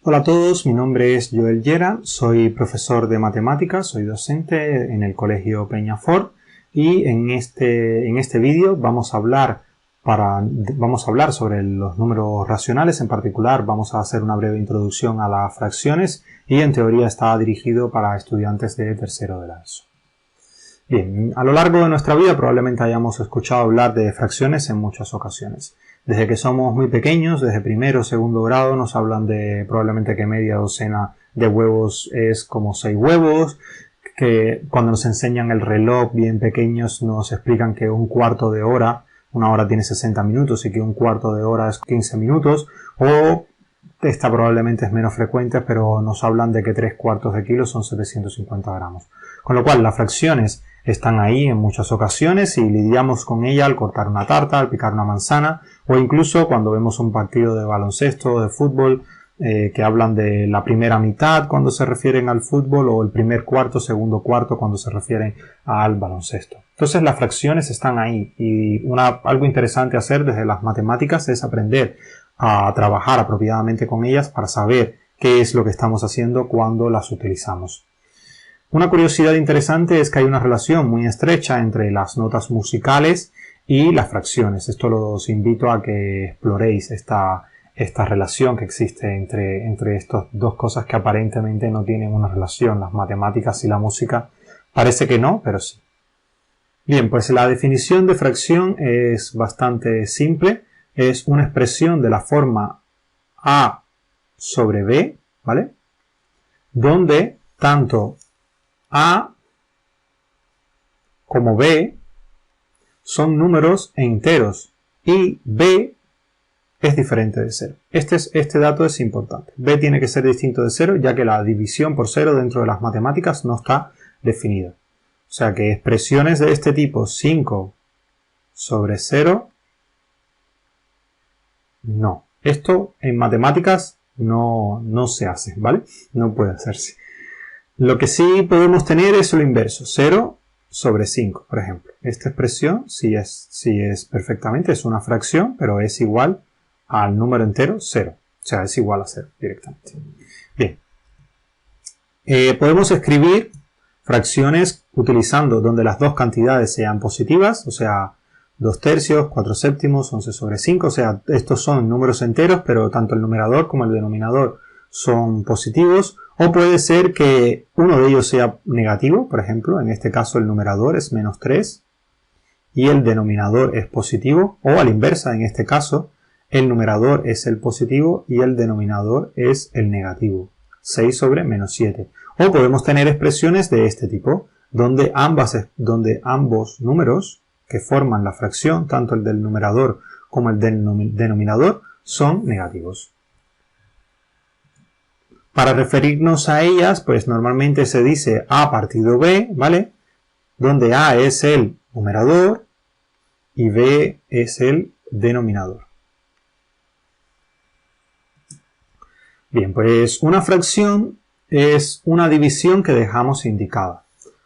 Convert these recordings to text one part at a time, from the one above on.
Hola a todos, mi nombre es Joel Llera, soy profesor de matemáticas, soy docente en el Colegio Peñafort y en este vídeo vamos a hablar sobre los números racionales. En particular vamos a hacer una breve introducción a las fracciones y en teoría está dirigido para estudiantes de tercero de la ESO. Bien, a lo largo de nuestra vida probablemente hayamos escuchado hablar de fracciones en muchas ocasiones. Desde que somos muy pequeños, desde primero o segundo grado, nos hablan de probablemente que media docena de huevos es como 6 huevos, que cuando nos enseñan el reloj bien pequeños nos explican que un cuarto de hora, una hora tiene 60 minutos y que un cuarto de hora es 15 minutos, o esta probablemente es menos frecuente, pero nos hablan de que 3/4 de kilo son 750 gramos. Con lo cual las fracciones están ahí en muchas ocasiones y lidiamos con ella al cortar una tarta, al picar una manzana o incluso cuando vemos un partido de baloncesto o de fútbol que hablan de la primera mitad cuando se refieren al fútbol o el primer cuarto, segundo cuarto cuando se refieren al baloncesto. Entonces las fracciones están ahí y algo interesante hacer desde las matemáticas es aprender a trabajar apropiadamente con ellas para saber qué es lo que estamos haciendo cuando las utilizamos. Una curiosidad interesante es que hay una relación muy estrecha entre las notas musicales y las fracciones. Esto los invito a que exploréis esta relación que existe entre estas dos cosas que aparentemente no tienen una relación, las matemáticas y la música. Parece que no, pero sí. Bien, pues la definición de fracción es bastante simple. Es una expresión de la forma A sobre B, ¿vale? Donde tanto A como B son números enteros y B es diferente de 0. Este dato es importante. B tiene que ser distinto de 0 ya que la división por 0 dentro de las matemáticas no está definida. O sea que expresiones de este tipo 5 sobre 0 no. Esto en matemáticas no se hace, ¿vale? No puede hacerse. Lo que sí podemos tener es lo inverso, 0 sobre 5, por ejemplo. Esta expresión sí es perfectamente, es una fracción, pero es igual al número entero 0. O sea, es igual a 0 directamente. Bien. Podemos escribir fracciones utilizando donde las dos cantidades sean positivas, o sea, 2 tercios, 4 séptimos, 11 sobre 5, o sea, estos son números enteros, pero tanto el numerador como el denominador son positivos, o puede ser que uno de ellos sea negativo, por ejemplo, en este caso el numerador es menos 3 y el denominador es positivo, o a la inversa, en este caso, el numerador es el positivo y el denominador es el negativo, 6 sobre menos 7. O podemos tener expresiones de este tipo, donde ambos números que forman la fracción, tanto el del numerador como el del denominador, son negativos. Para referirnos a ellas, pues normalmente se dice A partido B, ¿vale? Donde A es el numerador y B es el denominador. Bien, pues una fracción es una división que dejamos indicada,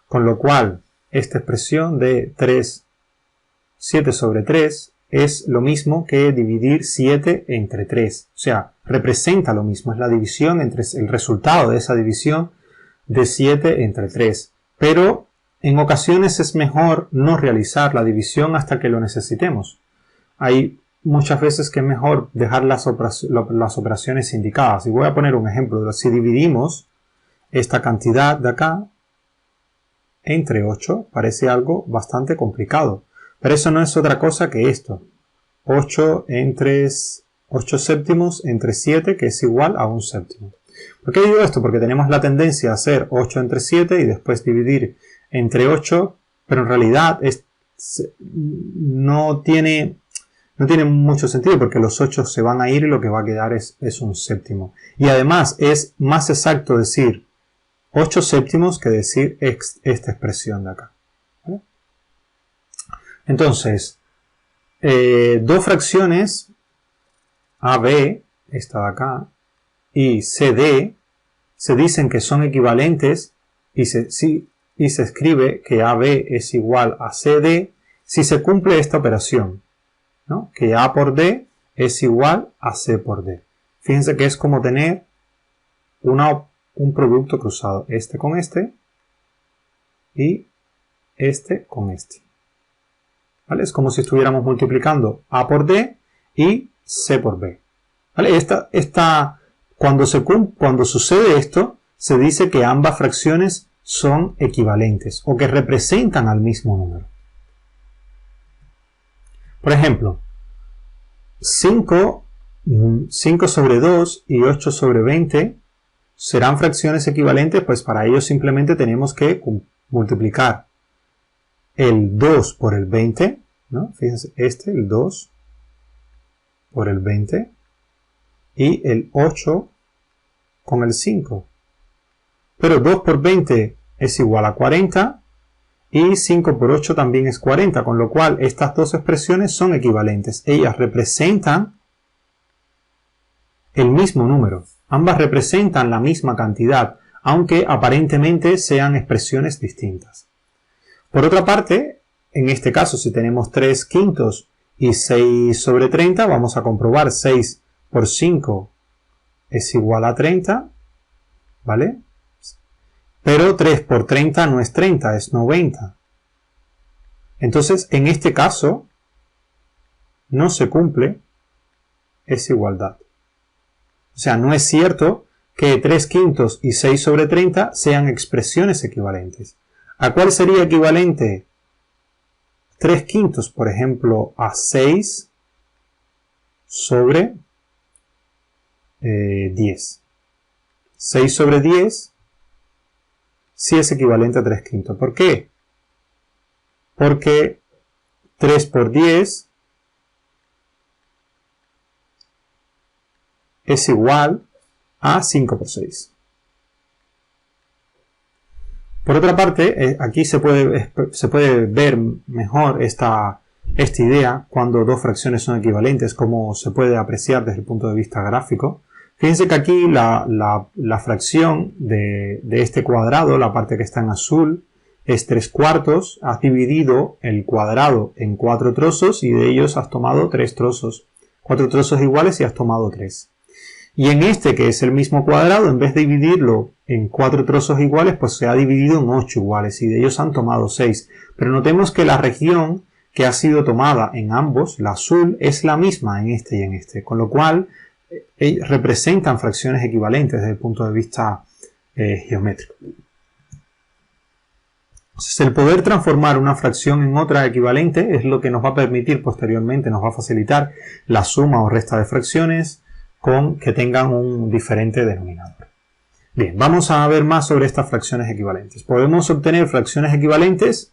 con lo cual esta expresión de 7 sobre 3 es lo mismo que dividir 7 entre 3. O sea, representa lo mismo, es la división entre el resultado de esa división de 7 entre 3. Pero en ocasiones es mejor no realizar la división hasta que lo necesitemos. Hay muchas veces que es mejor dejar las operaciones indicadas. Y voy a poner un ejemplo. Si dividimos esta cantidad de acá entre 8, parece algo bastante complicado. Pero eso no es otra cosa que esto. 8 séptimos entre 7, que es igual a 1 séptimo. ¿Por qué digo esto? Porque tenemos la tendencia a hacer 8 entre 7 y después dividir entre 8, pero en realidad no tiene mucho sentido porque los 8 se van a ir y lo que va a quedar es 1 séptimo. Y además es más exacto decir 8 séptimos que decir esta expresión de acá. ¿Vale? Entonces, dos fracciones AB, esta de acá, y CD, se dicen que son equivalentes y se escribe que AB es igual a CD si se cumple esta operación, ¿no? Que A por D es igual a C por D. Fíjense que es como tener un producto cruzado, este con este y este con este. ¿Vale? Es como si estuviéramos multiplicando A por D y C por B. ¿Vale? Cuando sucede esto, se dice que ambas fracciones son equivalentes o que representan al mismo número. Por ejemplo, 5 sobre 2 y 8 sobre 20 serán fracciones equivalentes, pues para ello simplemente tenemos que multiplicar el 2 por el 20, ¿no? Fíjense, el 2 por el 20 y el 8 con el 5. Pero 2 por 20 es igual a 40 y 5 por 8 también es 40, con lo cual estas dos expresiones son equivalentes. Ellas representan el mismo número. Ambas representan la misma cantidad, aunque aparentemente sean expresiones distintas. Por otra parte, en este caso, si tenemos 3 quintos y 6 sobre 30, vamos a comprobar 6 por 5 es igual a 30, ¿vale? Pero 3 por 30 no es 30, es 90. Entonces, en este caso, no se cumple esa igualdad. O sea, no es cierto que 3 quintos y 6 sobre 30 sean expresiones equivalentes. ¿A cuál sería equivalente 3 quintos, por ejemplo, a 6 sobre 10? 6 sobre 10 sí es equivalente a 3 quintos. ¿Por qué? Porque 3 por 10 es igual a 5 por 6. Por otra parte, aquí se puede ver mejor esta idea cuando dos fracciones son equivalentes, como se puede apreciar desde el punto de vista gráfico. Fíjense que aquí la fracción de este cuadrado, la parte que está en azul, es 3/4. Has dividido el cuadrado en 4 trozos y de ellos has tomado 3 trozos. 4 trozos iguales y has tomado 3. Y en este, que es el mismo cuadrado, en vez de dividirlo en 4 trozos iguales, pues se ha dividido en 8 iguales y de ellos han tomado 6. Pero notemos que la región que ha sido tomada en ambos, la azul, es la misma en este y en este. Con lo cual, representan fracciones equivalentes desde el punto de vista geométrico. Entonces, el poder transformar una fracción en otra equivalente es lo que nos va a permitir posteriormente, nos va a facilitar la suma o resta de fracciones con que tengan un diferente denominador. Bien, vamos a ver más sobre estas fracciones equivalentes. Podemos obtener fracciones equivalentes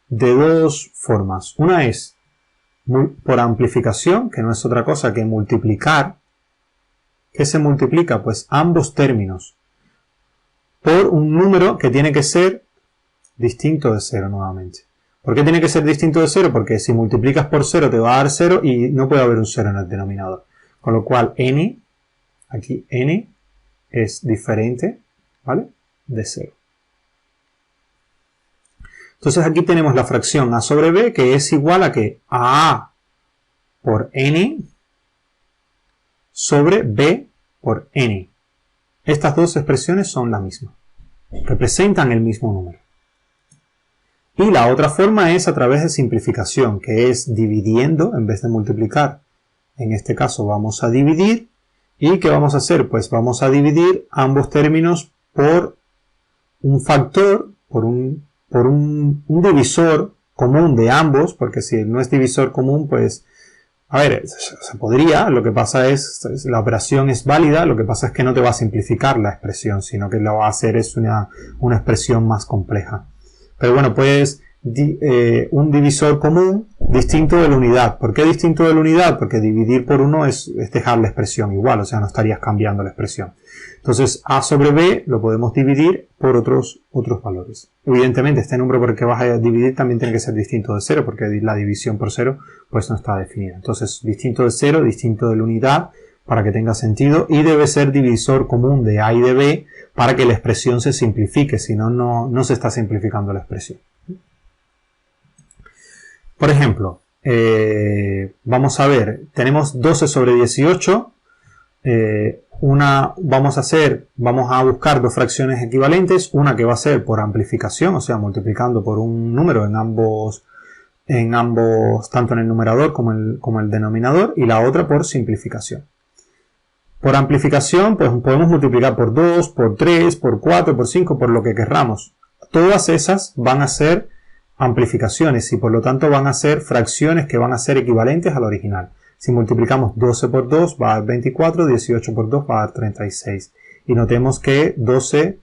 de dos formas. Una es por amplificación, que no es otra cosa que multiplicar. ¿Qué se multiplica? Pues ambos términos por un número que tiene que ser distinto de 0 nuevamente. ¿Por qué tiene que ser distinto de 0? Porque si multiplicas por 0 te va a dar 0 y no puede haber un 0 en el denominador. Con lo cual n, aquí n, es diferente, ¿vale?, de 0. Entonces aquí tenemos la fracción a sobre b, que es igual a que a por n sobre b por n. Estas dos expresiones son la misma. Representan el mismo número. Y la otra forma es a través de simplificación, que es dividiendo en vez de multiplicar. En este caso vamos a dividir. ¿Y qué vamos a hacer? Pues vamos a dividir ambos términos por un factor, por un divisor común de ambos, porque si no es divisor común, pues, a ver, se podría, lo que pasa es, la operación es válida, lo que pasa es que no te va a simplificar la expresión, sino que lo va a hacer es una expresión más compleja. Pero bueno, pues un divisor común distinto de la unidad. ¿Por qué distinto de la unidad? Porque dividir por 1 es dejar la expresión igual, o sea, no estarías cambiando la expresión. Entonces, a sobre b lo podemos dividir por otros valores. Evidentemente, este número por el que vas a dividir también tiene que ser distinto de 0, porque la división por 0 pues no está definida. Entonces, distinto de 0, distinto de la unidad, para que tenga sentido, y debe ser divisor común de a y de b para que la expresión se simplifique, si no, no se está simplificando la expresión. Por ejemplo, vamos a ver, tenemos 12 sobre 18, vamos a buscar dos fracciones equivalentes, una que va a ser por amplificación, o sea, multiplicando por un número en ambos, tanto en el numerador como el denominador, y la otra por simplificación. Por amplificación, pues podemos multiplicar por 2, por 3, por 4, por 5, por lo que querramos. Todas esas van a ser amplificaciones y por lo tanto van a ser fracciones que van a ser equivalentes al original. Si multiplicamos 12 por 2 va a dar 24, 18 por 2 va a dar 36. Y notemos que 12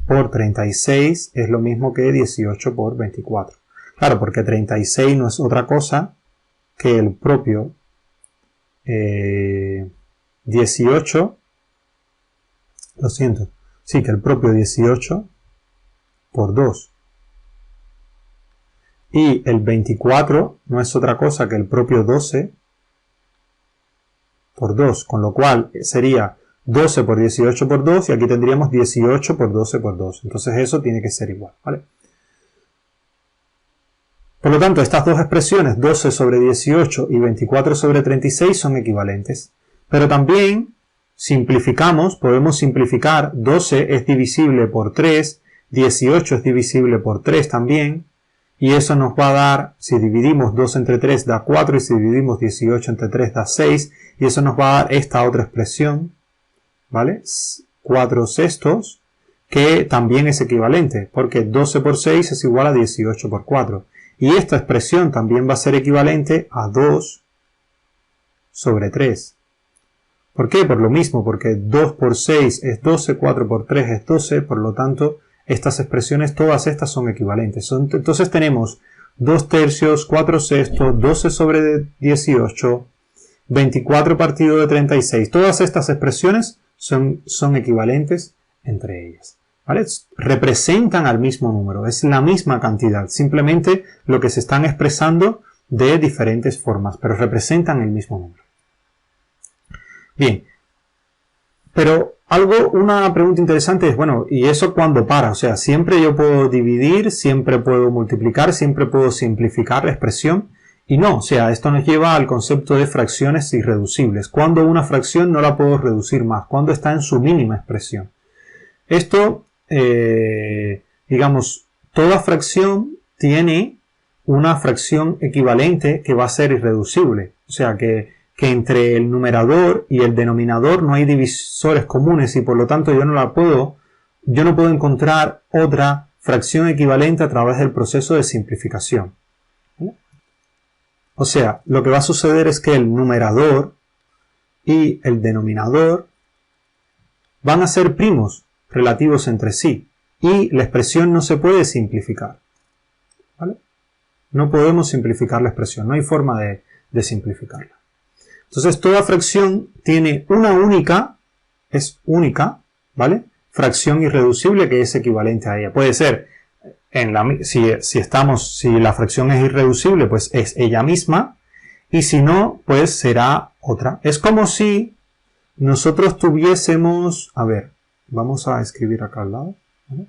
por 36 es lo mismo que 18 por 24. Claro, porque 36 no es otra cosa que el propio 18, lo siento, sí, que el propio 18 por 2. Y el 24 no es otra cosa que el propio 12 por 2, con lo cual sería 12 por 18 por 2 y aquí tendríamos 18 por 12 por 2. Entonces eso tiene que ser igual, ¿vale? Por lo tanto, estas dos expresiones, 12 sobre 18 y 24 sobre 36, son equivalentes. Pero también simplificamos, podemos simplificar, 12 es divisible por 3, 18 es divisible por 3 también, y eso nos va a dar, si dividimos 2 entre 3 da 4, y si dividimos 18 entre 3 da 6, y eso nos va a dar esta otra expresión, ¿vale? 4 sextos, que también es equivalente, porque 12 por 6 es igual a 18 por 4. Y esta expresión también va a ser equivalente a 2 sobre 3. ¿Por qué? Por lo mismo, porque 2 por 6 es 12, 4 por 3 es 12, por lo tanto, estas expresiones, todas estas son equivalentes. Entonces tenemos 2 tercios, 4 sextos, 12 sobre 18, 24 partido de 36. Todas estas expresiones son equivalentes entre ellas, ¿vale? Representan al mismo número, es la misma cantidad, simplemente lo que se están expresando de diferentes formas, pero representan el mismo número. Bien, pero una pregunta interesante es, bueno, ¿y eso cuándo para? O sea, siempre yo puedo dividir, siempre puedo multiplicar, siempre puedo simplificar la expresión, y no, o sea, esto nos lleva al concepto de fracciones irreducibles. Cuando una fracción no la puedo reducir más, cuando está en su mínima expresión. Esto, digamos, toda fracción tiene una fracción equivalente que va a ser irreducible. O sea, que entre el numerador y el denominador no hay divisores comunes y por lo tanto yo no puedo encontrar otra fracción equivalente a través del proceso de simplificación. O sea, lo que va a suceder es que el numerador y el denominador van a ser primos relativos entre sí y la expresión no se puede simplificar, ¿vale? No podemos simplificar la expresión, no hay forma de simplificarla. Entonces toda fracción tiene es única, ¿vale? Fracción irreducible que es equivalente a ella. Puede ser, si la fracción es irreducible, pues es ella misma, y si no, pues será otra. Es como si nosotros tuviésemos, a ver, vamos a escribir acá al lado, ¿vale?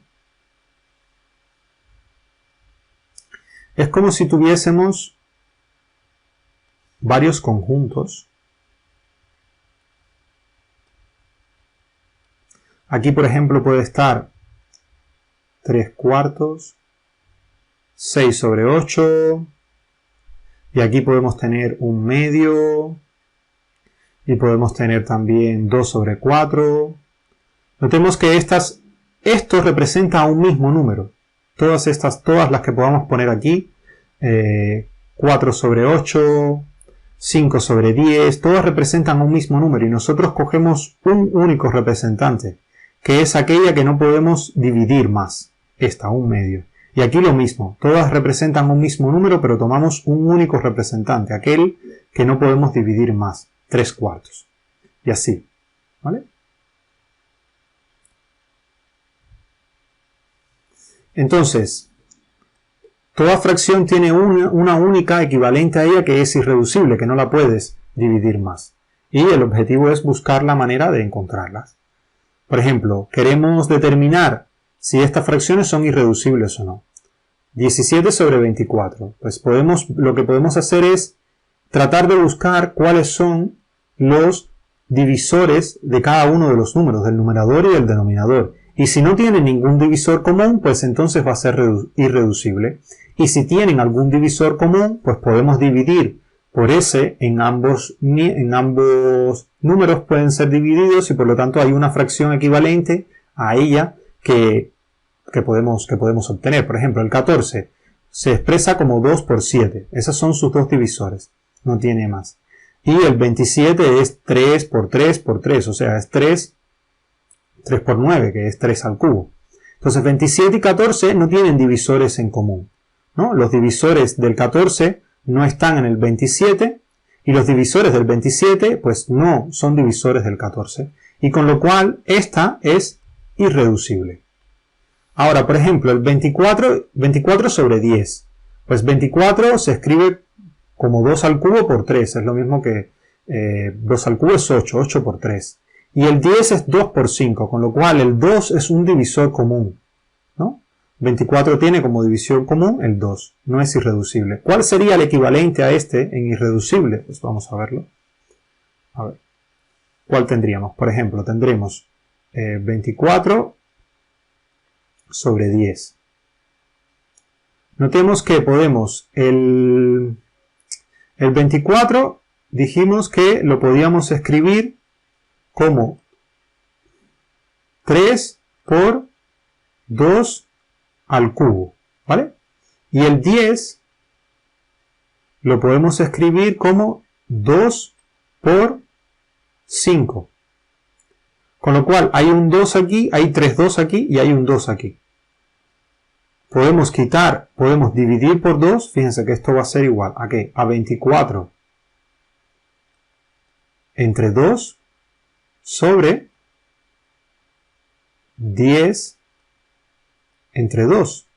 Es como si tuviésemos varios conjuntos. Aquí, por ejemplo, puede estar 3 cuartos, 6 sobre 8, y aquí podemos tener un medio, y podemos tener también 2 sobre 4. Notemos que estos representa un mismo número. Todas las que podamos poner aquí, 4 sobre 8, 5 sobre 10, todas representan un mismo número y nosotros cogemos un único representante, que es aquella que no podemos dividir más, un medio. Y aquí lo mismo, todas representan un mismo número, pero tomamos un único representante, aquel que no podemos dividir más, 3 cuartos. Y así, ¿vale? Entonces, toda fracción tiene una única equivalente a ella que es irreducible, que no la puedes dividir más. Y el objetivo es buscar la manera de encontrarlas. Por ejemplo, queremos determinar si estas fracciones son irreducibles o no. 17 sobre 24. Pues lo que podemos hacer es tratar de buscar cuáles son los divisores de cada uno de los números, del numerador y del denominador. Y si no tienen ningún divisor común, pues entonces va a ser irreducible. Y si tienen algún divisor común, pues podemos dividir por ese en ambos números pueden ser divididos y por lo tanto hay una fracción equivalente a ella que podemos obtener. Por ejemplo, el 14 se expresa como 2 por 7. Esos son sus dos divisores. No tiene más. Y el 27 es 3 por 3 por 3. O sea, es 3 por 9, que es 3 al cubo. Entonces 27 y 14 no tienen divisores en común, ¿no? Los divisores del 14 no están en el 27 y los divisores del 27 pues no son divisores del 14. Y con lo cual esta es irreducible. Ahora, por ejemplo, el 24 sobre 10. Pues 24 se escribe como 2 al cubo por 3. Es lo mismo que 2 al cubo es 8, 8 por 3. Y el 10 es 2 por 5, con lo cual el 2 es un divisor común, ¿no? 24 tiene como división común el 2, no es irreducible. ¿Cuál sería el equivalente a este en irreducible? Pues vamos a verlo. A ver, ¿cuál tendríamos? Por ejemplo, tendremos 24 sobre 10. Notemos que podemos, el 24 dijimos que lo podíamos escribir como 3 por 2 al cubo, ¿vale? Y el 10 lo podemos escribir como 2 por 5. Con lo cual hay un 2 aquí, hay 3 2 aquí y hay un 2 aquí. Podemos dividir por 2, fíjense que esto va a ser igual a ¿qué? A 24 entre 2 sobre 10 entre 2.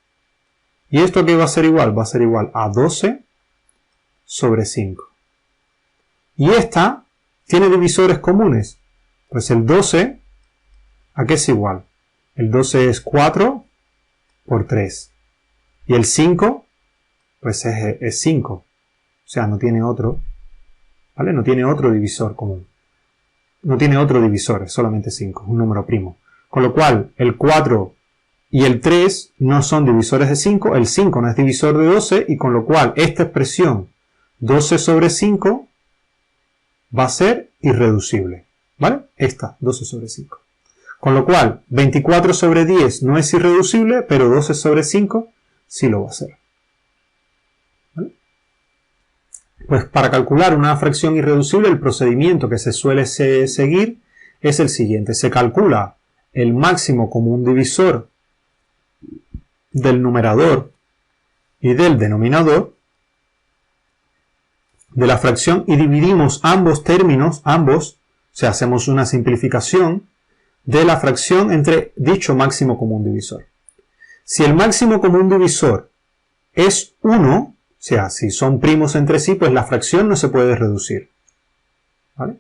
¿Y esto qué va a ser igual? Va a ser igual a 12 sobre 5. Y esta tiene divisores comunes. Pues el 12, ¿a qué es igual? El 12 es 4 por 3. Y el 5, pues es 5. O sea, no tiene otro, ¿vale? No tiene otro divisor común. No tiene otro divisor, es solamente 5, un número primo. Con lo cual, el 4 y el 3 no son divisores de 5, el 5 no es divisor de 12, y con lo cual esta expresión 12 sobre 5 va a ser irreducible, ¿vale? Esta, 12 sobre 5. Con lo cual, 24 sobre 10 no es irreducible, pero 12 sobre 5 sí lo va a ser. ¿Vale? Pues para calcular una fracción irreducible, el procedimiento que se suele seguir es el siguiente. Se calcula el máximo común divisor del numerador y del denominador de la fracción y dividimos ambos términos, o sea, hacemos una simplificación de la fracción entre dicho máximo común divisor. Si el máximo común divisor es 1, o sea, si son primos entre sí, pues la fracción no se puede reducir, ¿vale?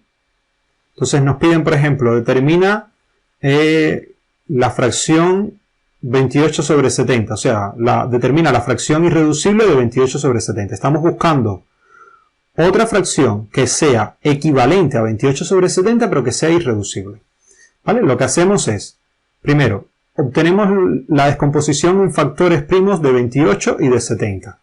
Entonces nos piden, por ejemplo, determina la fracción 28 sobre 70, o sea, determina la fracción irreducible de 28 sobre 70. Estamos buscando otra fracción que sea equivalente a 28 sobre 70, pero que sea irreducible, ¿vale? Lo que hacemos es, primero, obtenemos la descomposición en factores primos de 28 y de 70.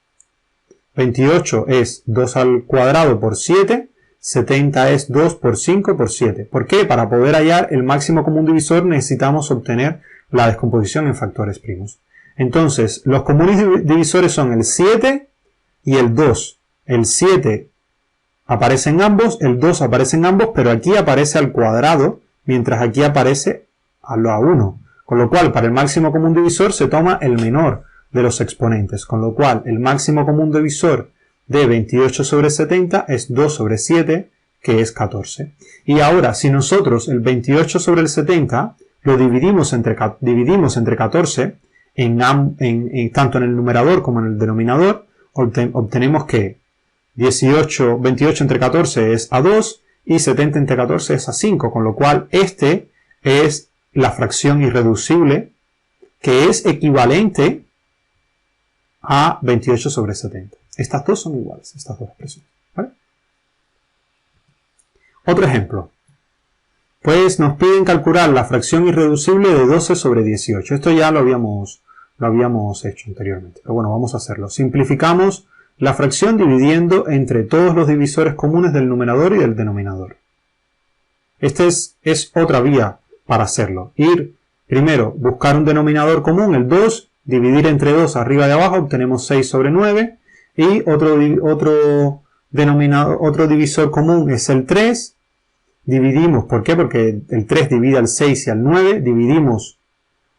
28 es 2 al cuadrado por 7, 70 es 2 por 5 por 7. ¿Por qué? Para poder hallar el máximo común divisor necesitamos obtener la descomposición en factores primos. Entonces, los comunes divisores son el 7 y el 2. El 7 aparece en ambos, el 2 aparece en ambos, pero aquí aparece al cuadrado, mientras aquí aparece a 1. Con lo cual, para el máximo común divisor se toma el menor de los exponentes. Con lo cual, el máximo común divisor de 28 sobre 70 es 2 sobre 7, que es 14. Y ahora, si nosotros el 28 sobre el 70 lo dividimos entre 14, tanto en el numerador como en el denominador, obtenemos que 28 entre 14 es a 2 y 70 entre 14 es a 5, con lo cual este es la fracción irreducible que es equivalente a 28 sobre 70. Estas dos son iguales, estas dos expresiones, ¿vale? Otro ejemplo. Pues nos piden calcular la fracción irreducible de 12 sobre 18. Esto ya lo habíamos hecho anteriormente. Pero bueno, vamos a hacerlo. Simplificamos la fracción dividiendo entre todos los divisores comunes del numerador y del denominador. Esta es otra vía para hacerlo. Primero, buscar un denominador común, el 2, dividir entre 2 arriba y abajo, obtenemos 6 sobre 9. Y otro divisor común es el 3. Dividimos, ¿por qué? Porque el 3 divide al 6 y al 9. Dividimos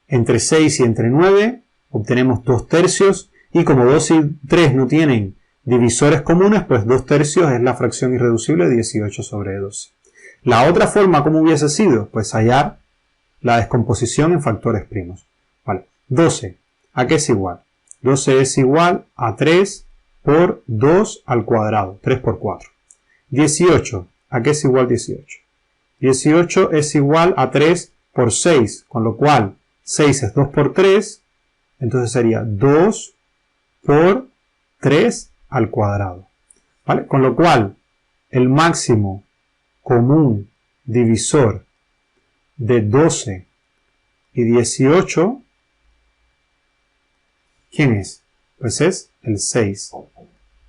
entre 6 y entre 9. Obtenemos 2 tercios. Y como 2 y 3 no tienen divisores comunes, pues 2 tercios es la fracción irreducible de 18 sobre 12. La otra forma, ¿cómo hubiese sido? Pues hallar la descomposición en factores primos. Vale. 12. ¿A qué es igual? 12 es igual a 3 por 2 al cuadrado. 3 por 4. 18. ¿A qué es igual 18? 18 es igual a 3 por 6, con lo cual 6 es 2 por 3, entonces sería 2 por 3 al cuadrado. ¿Vale? Con lo cual, el máximo común divisor de 12 y 18, ¿quién es? Pues es el 6.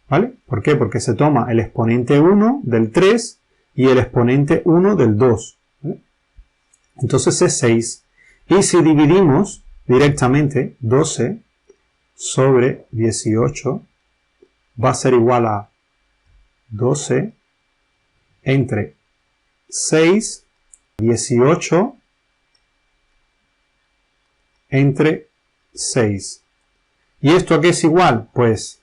¿Vale? ¿Por qué? Porque se toma el exponente 1 del 3 y el exponente 1 del 2. ¿Vale? Entonces es 6. Y si dividimos directamente 12 sobre 18, va a ser igual a 12 entre 6, 18 entre 6. ¿Y esto a qué es igual? Pues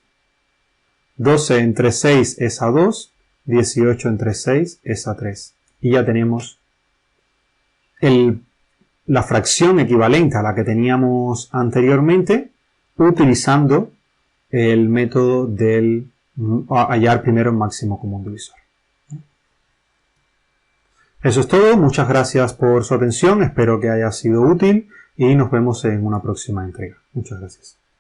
12 entre 6 es a 2, 18 entre 6 es a 3. Y ya tenemos la fracción equivalente a la que teníamos anteriormente, utilizando el método del hallar primero el máximo común divisor. Eso es todo, muchas gracias por su atención, espero que haya sido útil y nos vemos en una próxima entrega. Muchas gracias.